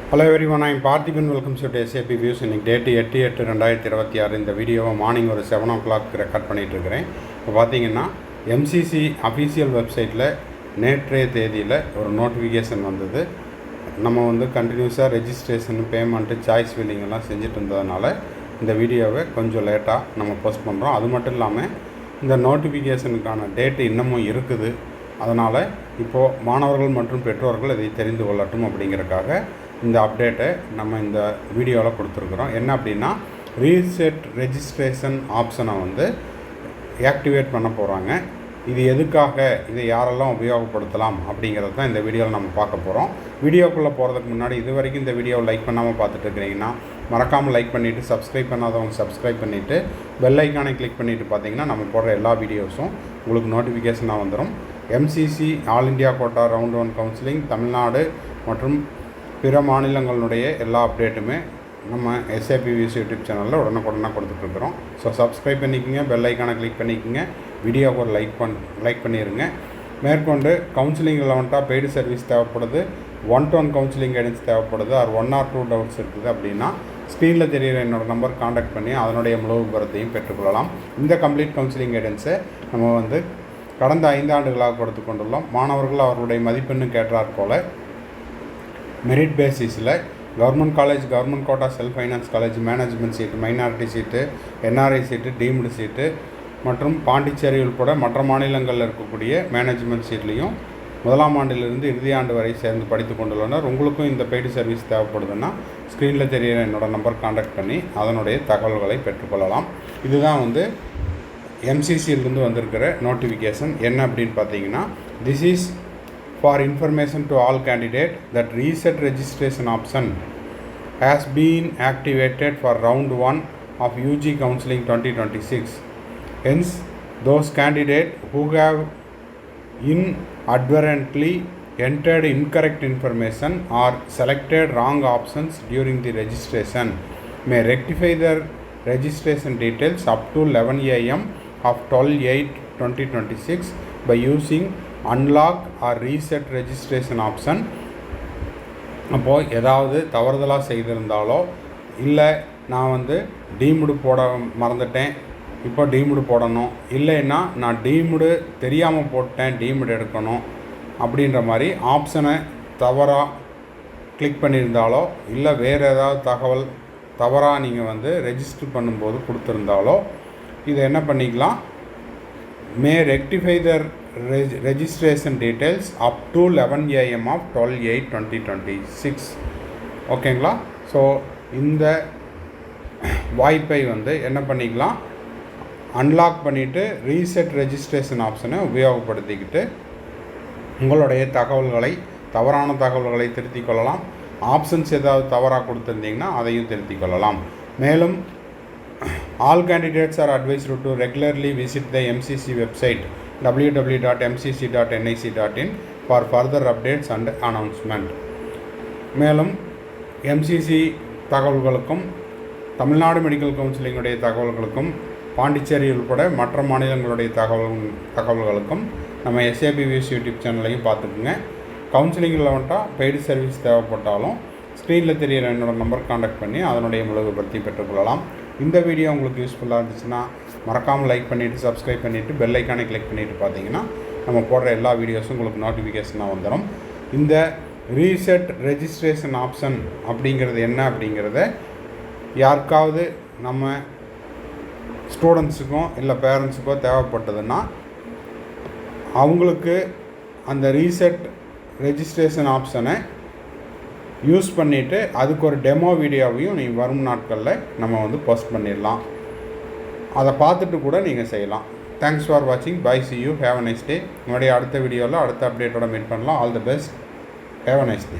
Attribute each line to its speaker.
Speaker 1: Hello everyone, I am Parthiban. Welcome to SAP Views. இன்னைக்கு date 8/8/2026. இந்த வீடியோவை morning ஒரு 7 o'clock ரெக்கார்ட் பண்ணிகிட்டு இருக்கிறேன். இப்போ பார்த்தீங்கன்னா எம்சிசி அஃபீஷியல் வெப்சைட்டில் நேற்றைய தேதியில் ஒரு நோட்டிஃபிகேஷன் வந்தது. நம்ம கண்டினியூஸாக ரெஜிஸ்ட்ரேஷன், பேமெண்ட்டு, சாய்ஸ் ஃபில்லிங் எல்லாம் செஞ்சுட்டு இருந்ததுனால இந்த வீடியோவை கொஞ்சம் லேட்டாக நம்ம போஸ்ட் பண்ணுறோம். அது மட்டும் இல்லாமல் இந்த நோட்டிஃபிகேஷனுக்கான டேட்டு இன்னமும் இருக்குது. அதனால் இப்போது மாணவர்கள் மற்றும் பெற்றோர்கள் இதை தெரிந்து கொள்ளட்டும் அப்படிங்கிறதுக்காக இந்த அப்டேட்டை நம்ம இந்த வீடியோவில் கொடுத்துருக்குறோம். என்ன அப்படின்னா, ரீசெட் ரெஜிஸ்ட்ரேஷன் ஆப்ஷனை ஆக்டிவேட் பண்ண போகிறாங்க. இது எதுக்காக, இதை யாரெல்லாம் உபயோகப்படுத்தலாம் அப்படிங்கிறது தான் இந்த வீடியோவில் நம்ம பார்க்க போகிறோம். வீடியோக்குள்ளே போகிறதுக்கு முன்னாடி இது வரைக்கும் இந்த வீடியோவை லைக் பண்ணாமல் பார்த்துட்டு இருக்கிறீங்கன்னா மறக்காமல் லைக் பண்ணிவிட்டு, சப்ஸ்கிரைப் பண்ணாதவங்க சப்ஸ்கிரைப் பண்ணிவிட்டு பெல் ஐக்கானை கிளிக் பண்ணிவிட்டு பார்த்தீங்கன்னா நம்ம போடுற எல்லா வீடியோஸும் உங்களுக்கு நோட்டிஃபிகேஷனாக வந்துடும். MCC all India quota round 1 counselling Tamil Nadu மற்றும் பிற மாநிலங்களுடைய எல்லா அப்டேட்டுமே நம்ம SAP Views யூடியூப் சேனலில் உடனுக்குடனே கொடுத்துட்ருக்குறோம். ஸோ சப்ஸ்கிரைப் பண்ணிக்கோங்க, பெல் ஐக்கானை கிளிக் பண்ணிக்கோங்க, வீடியோவுக்கு ஒரு லைக் பண்ணிடுங்க. மேற்கொண்டு கவுன்சிலிங் ரெலவெண்ட்டாக பெய்டு சர்வீஸ் தேவைப்படுது, 1-to-1 கவுன்சிலிங் கைடன்ஸ் தேவைப்படுது, ஆர் 1 or 2 டவுட்ஸ் இருக்குது அப்படின்னா ஸ்க்ரீனில் தெரிகிற என்னோடய நம்பர் காண்டாக்ட் பண்ணி அதனுடைய முழு விபரத்தையும் பெற்றுக்கொள்ளலாம். இந்த கம்ப்ளீட் கவுன்சிலிங் கைடன்ஸை நம்ம கடந்த 5 ஆண்டுகளாக கொடுத்து கொண்டுள்ளோம். மாணவர்கள் அவர்களுடைய மதிப்பெண்ணு கேட்டார் போல் மெரிட் பேசிஸில் government college, government quota, self finance college, management seat, minority seat, NRI seat, deemed seat மற்றும் பாண்டிச்சேரி உட்பட மற்ற மாநிலங்களில் இருக்கக்கூடிய மேனேஜ்மெண்ட் சீட்லேயும் 1ஆம் ஆண்டிலிருந்து இறுதி ஆண்டு வரை சேர்ந்து படித்து கொண்டுள்ளனர். உங்களுக்கும் இந்த பெய்டு சர்வீஸ் தேவைப்படுதுன்னா ஸ்க்ரீனில் தெரிகிற என்னோடய நம்பர் காண்டாக்ட் பண்ணி அதனுடைய தகவல்களை பெற்றுக்கொள்ளலாம். இதுதான் எம்சிசியிலிருந்து வந்திருக்கிற நோட்டிஃபிகேஷன். என்ன அப்படின்னு பார்த்தீங்கன்னா, this is for information to all candidates that reset registration option has been activated for round 1 of UG counseling 2026. Hence, those candidates who have inadvertently entered incorrect information or selected wrong options during the registration may rectify their registration details up to 11 a.m. of 12/8/2026 by using unlock or reset registration option. அப்போது ஏதாவது தவறுதலாக செய்திருந்தாலோ, இல்லை நான் டீமுடு போட மறந்துட்டேன், இப்போ டீமுடு போடணும், இல்லைன்னா நான் டீமுடு தெரியாமல் போட்டேன், டீமுடு எடுக்கணும் அப்படின்ற மாதிரி ஆப்ஷனை தவறாக கிளிக் பண்ணியிருந்தாலோ, இல்லை வேறு ஏதாவது தகவல் தவறாக நீங்கள் ரெஜிஸ்டர் பண்ணும்போது கொடுத்துருந்தாலோ இதை என்ன பண்ணிக்கலாம், மே rectify Dhar registration details up to 11 a.m. of 12/8/2026. ஓகேங்களா? ஸோ இந்த வாய்ப்பை என்ன பண்ணிக்கலாம், அன்லாக் பண்ணிவிட்டு ரீசெட் ரெஜிஸ்ட்ரேஷன் ஆப்ஷனை உபயோகப்படுத்திக்கிட்டு உங்களுடைய தவறான தகவல்களை திருத்திக் கொள்ளலாம். ஆப்ஷன்ஸ் ஏதாவது தவறாக கொடுத்துருந்தீங்கன்னா அதையும் திருத்திக் கொள்ளலாம். மேலும் all candidates are advised to regularly visit the MCC website www.mcc.nic.in for further updates and announcement. மேலும் எம்சிசி தகவல்களுக்கும், தமிழ்நாடு மெடிக்கல் கவுன்சிலிங்குடைய தகவல்களுக்கும், பாண்டிச்சேரி உட்பட மற்ற மாநிலங்களுடைய தகவல்களுக்கும் நம்ம SAP Views யூடியூப் சேனலையும் பார்த்துக்குங்க. கவுன்சிலிங் ரெலவெண்ட்டாக பெய்டு சர்வீஸ் தேவைப்பட்டாலும் ஸ்க்ரீனில் தெரிகிற என்னோடய நம்பர் காண்டாக்ட் பண்ணி அதனுடைய முழு விபரத்தை பெற்றுக்கொள்ளலாம். இந்த வீடியோ உங்களுக்கு யூஸ்ஃபுல்லாக இருந்துச்சுன்னா மறக்காமல் லைக் பண்ணிவிட்டு, சப்ஸ்கிரைப் பண்ணிவிட்டு, பெல் ஐக்கானை கிளிக் பண்ணிவிட்டு பார்த்தீங்கன்னா நம்ம போடுற எல்லா வீடியோஸும் உங்களுக்கு நோட்டிஃபிகேஷனாக வந்துடும். இந்த ரீசெட் ரெஜிஸ்ட்ரேஷன் ஆப்ஷன் அப்படிங்கிறது என்ன அப்படிங்கிறத யாருக்காவது நம்ம ஸ்டூடெண்ட்ஸுக்கும் இல்லை பேரண்ட்ஸுக்கோ தேவைப்பட்டதுன்னா அவங்களுக்கு அந்த ரீசெட் ரெஜிஸ்ட்ரேஷன் ஆப்ஷனை யூஸ் பண்ணிவிட்டு அதுக்கு ஒரு டெமோ வீடியோவையும் நீங்கள் வரும் நாட்களில் நம்ம போஸ்ட் பண்ணிடலாம். அதை பார்த்துட்டு கூட நீங்கள் செய்யலாம். தேங்க்ஸ் ஃபார் வாட்சிங். Bye, see you, have a nice day. உங்களுடைய அடுத்த வீடியோவில் அடுத்த அப்டேட்டோட மீட் பண்ணலாம். All the best. Have a nice day.